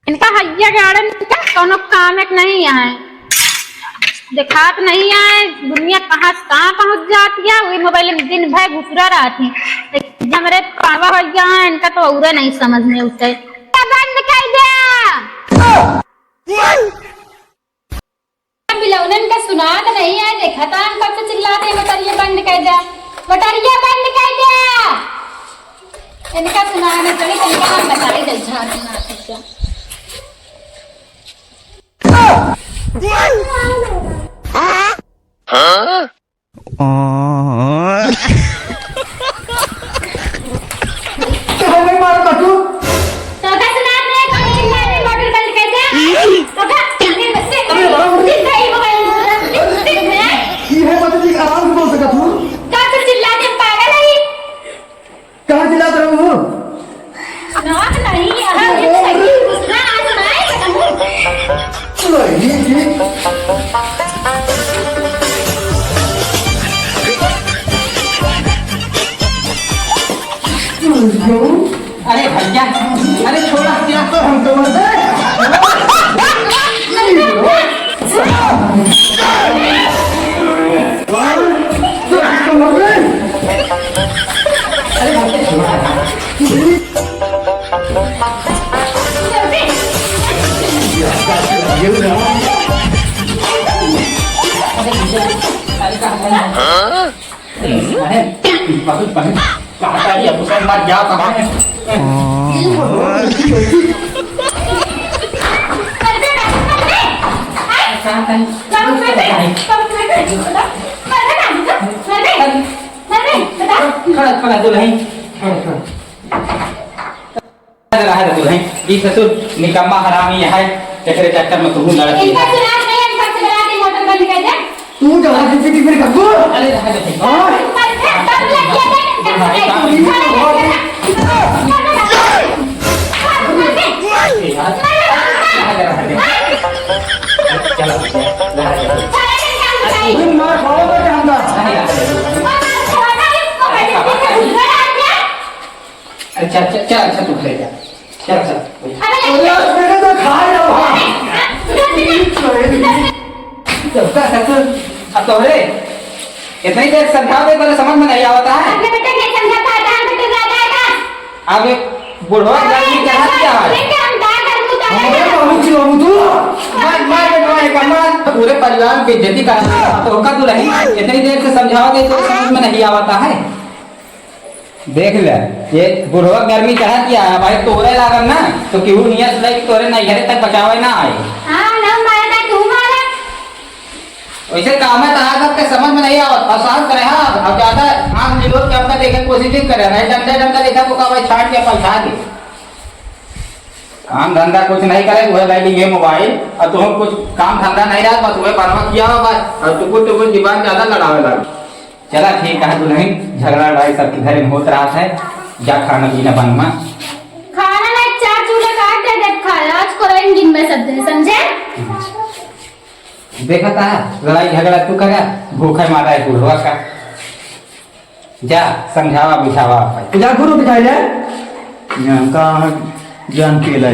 इनका हैया गार्डन का कोनो काम एक नहीं है, दिखात नहीं है। दुनिया कहाँ से कहाँ पहुँच जाती है। वही मोबाइल में दिन भर घुसरा रहा थी। हमारे पावा हो गया है, इनका तो और नहीं समझ में उठे। बंद कर दे। बिलौनन का सुनात नहीं है। देखा था हम कब से चिल्लाते हैं बटरिया बंद कर दे, बटरिया बंद कर दे। इनका सुनाने चले इनका हम बताई दे झाड़ ना अरे भैया, अरे छोड़ा क्या तो हम तो मरते कहता है अब उसके बाद क्या कहा है खड़ा दुल्हन ससुर निकम्मा हरामी है तेरे चक्कर में तू लड़ती है तू जो है किसी फिर कब अरे अच्छा अच्छा अच्छा तू ले जा चल चल मैंने तो खाया अब तो रे इतना ही देर समझाओ दे तो समझ में नहीं आता है। अब एक बुढ़वा जाति क्या है पूरे परिवार की इज्जत करना तो का तू रही इतनी देर से समझाओगे तो समझ में नहीं आता है। देख ले ये बुढ़वा गर्मी कहा किया है भाई तोरे लागल ना तो क्यों नियत लगे तोरे नहीं घरे तक बचावे ना आए वैसे काम है कहा करके समझ में नहीं आवत आसान करे हाँ अब ज्यादा आंख निलोट के अपना देखने की कोशिश करे नहीं डंडा डंडा देखा तो का भाई छाट के पैसा दे काम धंधा कुछ नहीं करे वह लाइटिंग है मोबाइल और तुम कुछ काम धंधा नहीं रहा बस वह परवा किया होगा और टुकुर जीवन ज्यादा लड़ावे लगा। चला ठीक है दुल्हन झगड़ा लड़ाई सबके घर में होता रहा है जा खाना पीना बनवा खाना ना चार चूल्हे काट दे देखा आज को रहेंगे दिन में सब दिन समझे देखा था लड़ाई झगड़ा तू करा भूखा मारा है बुढ़वा का जा समझावा बुझावा जा गुरु बिठाई ले का जान के ले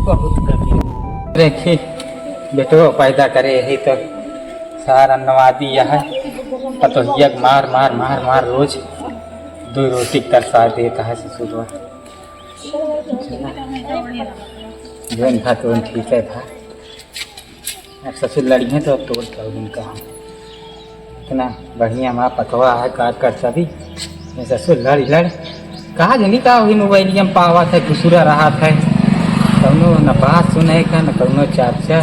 बहुत गर्मी देखी बेटो पैदा करे यही तो सारा नवादी है पतोहिया के मार मार मार मार रोज 2 रोटी तरसा देता है ससुर। जौन था तो ठीक है था, अब ससुर लड़ी है तो अब तोड़ कर उनका इतना बढ़िया माँ पकवा है काट कर सभी ससुर लड़ कहा जनी का वही मोबाइलिया में पावा था घुसुरा रहा था, कौनो न बात सुने का न कौनो चाचा।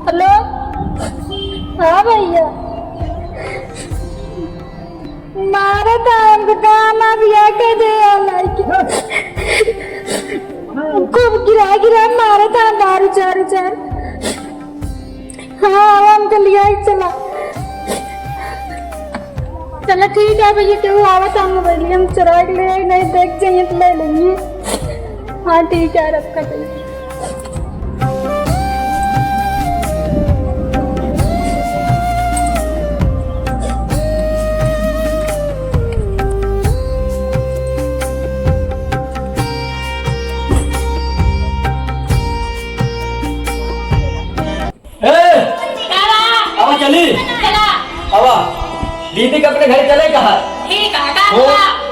हेलो, हाँ भैया, मारा था हमको काम अभी आके दे खूब गिरा मारा था दारू चार। हाँ हमको लिया ही चला ठीक है भैया, क्यों आवा था मोबाइल हम चुरा के ले नहीं देख चाहिए तो ले लेंगे। हाँ ठीक है रखा चाहिए। आवा चली आवा दीदी के अपने घर चले कहा ठीक है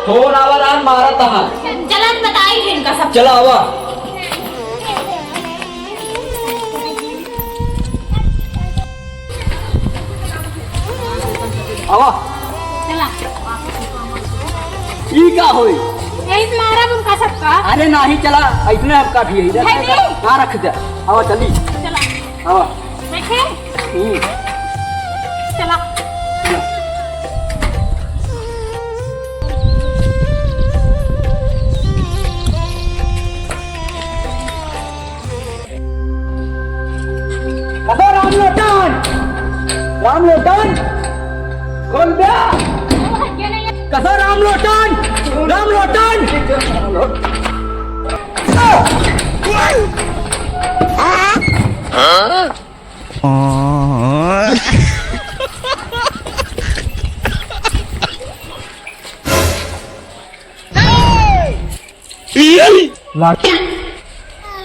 फोन आवारान मारा था चलन बताई फिर इनका सब। चला आवा आवा चला ई का होई यही मारा उनका सबका। अरे नाही चला इतने आपका भी है इधर कहाँ रख दे। आवा चली चला आवा देखे चला राम लोटन खोल दे कसा राम लोटन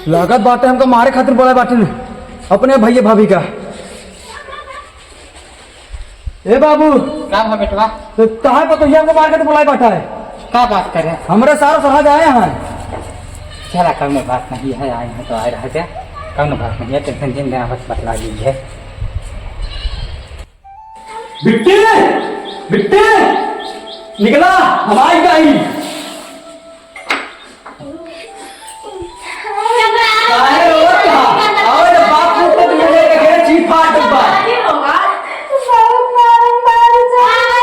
लागत बाटे हमको मारे खातिर बोला बाटे अपने भैया भाभी का। ए बाबू क्या है बेटवा? तो तहां पर तो ये हमको मार के बुलाए बैठा है। क्या बात कर रहे हैं? हमरे सारा सरहद आए हैं। चला कौनो बात नहीं है, आए हैं तो आए रह गया, कौनो बात नहीं है, टेंशन जिन देना बस बतला दीजिए। बिट्टे निकला हमारी गाड़ी काहे रोवत था? आओ जब बाप को तो मिले के घेर चीट फाट डब्बा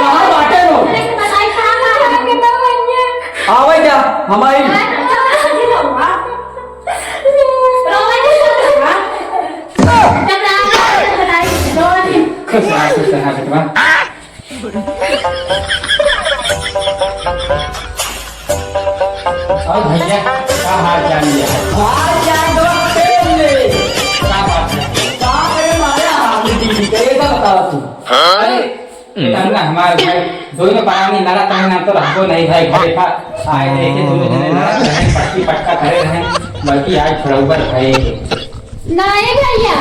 कहाँ बाटे लो आवे जा हमारी खुश रहा बेटवा। और भैया क्या हाल चाल है? हाल चाल दो तेरे क्या बात है? कहाँ करे मारे हाल दी कैसा बता तू? अरे बेटा ना हमारे भाई दोनों पानी लड़ा तो ना तो हमको नहीं भाई घरे का आए थे कि दोनों जने लड़ा रहे पट्टी पटका करे रहे, बल्कि आज बराबर भाई नहीं भैया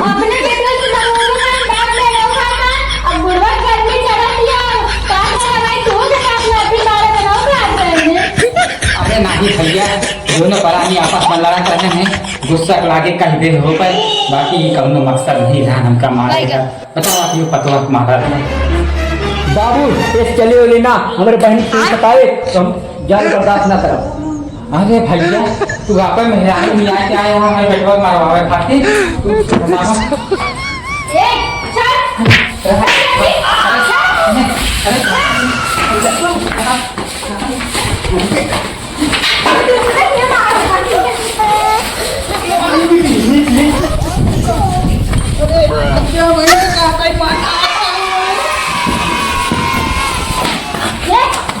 अपने बेटे से नमों का बात ले लो खाना अब बुढ़वा गर्मी चढ़ा दिया काम से भाई तो के साथ में फिर बारे में ना बात करेंगे। अरे नहीं भैया दोनों परानी आपस में लड़ा रहे हैं, गुस्सा लागे कहीं देर हो पाए, बाकी कौनो मकसद नहीं रहा हमका मारेगा। बताओ आप ये पतवा मारा रहे बाबू इस चले वाली ना हमारे बहन को बताए तो हम जान बर्दाश्त ना करो। अरे भैया तू आपस में मेहरानी नहीं आके आया हमारे बेटवा मारवावे खातिर तू बताओ। ए चल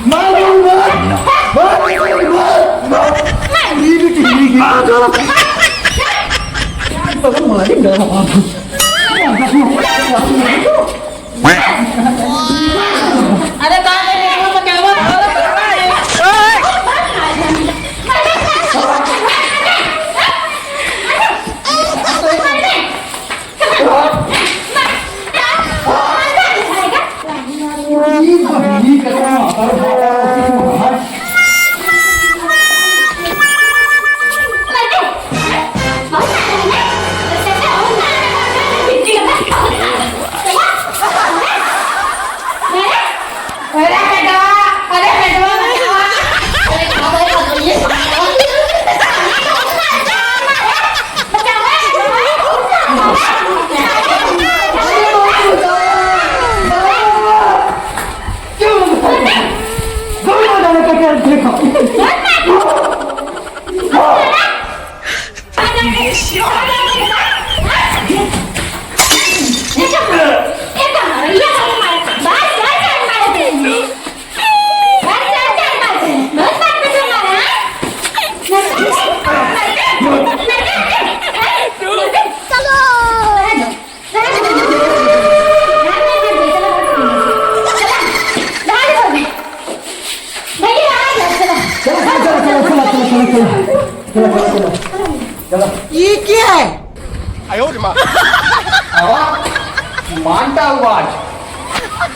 मार अरे काय नाही, वो क्या हुआ? ये क्या है? आवाज मानता आवाज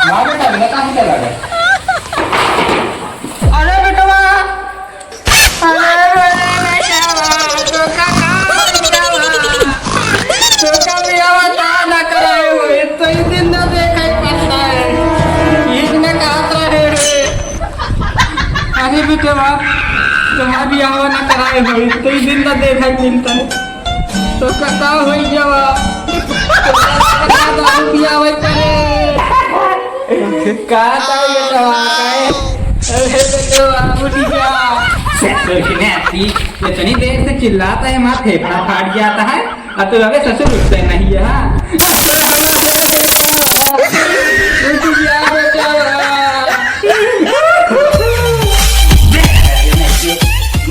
ना बेटा मैं कहाँ चला गया? अरे बेटवा तो कभी आवाज ना कराए हुए तो इस दिन ना देखा ही पड़ता है इसने कहा रहे अरे बेटवा तुम्हारी आवाज ना कराए हुए तो इस दिन ना देखा ही मिलता है तो कथा हुई जवाब रुपया वही करे कहा था ये दवा अरे बेटवा उठी जा इतनी देर से चिल्लाता है, माँ फेफड़ा फाट जाता है और तू अबे ससुर उठते नहीं है। हाँ? उठ जा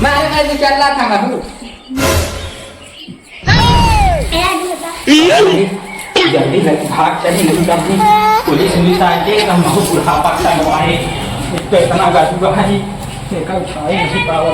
मैं निकल रहा था महू जल्दी भाग चली नहीं करनी पुलिस पुलिस आके हम बहुत बुढ़ापा करवाए इतना गाड़ी बहाई उठाए नहीं पावा।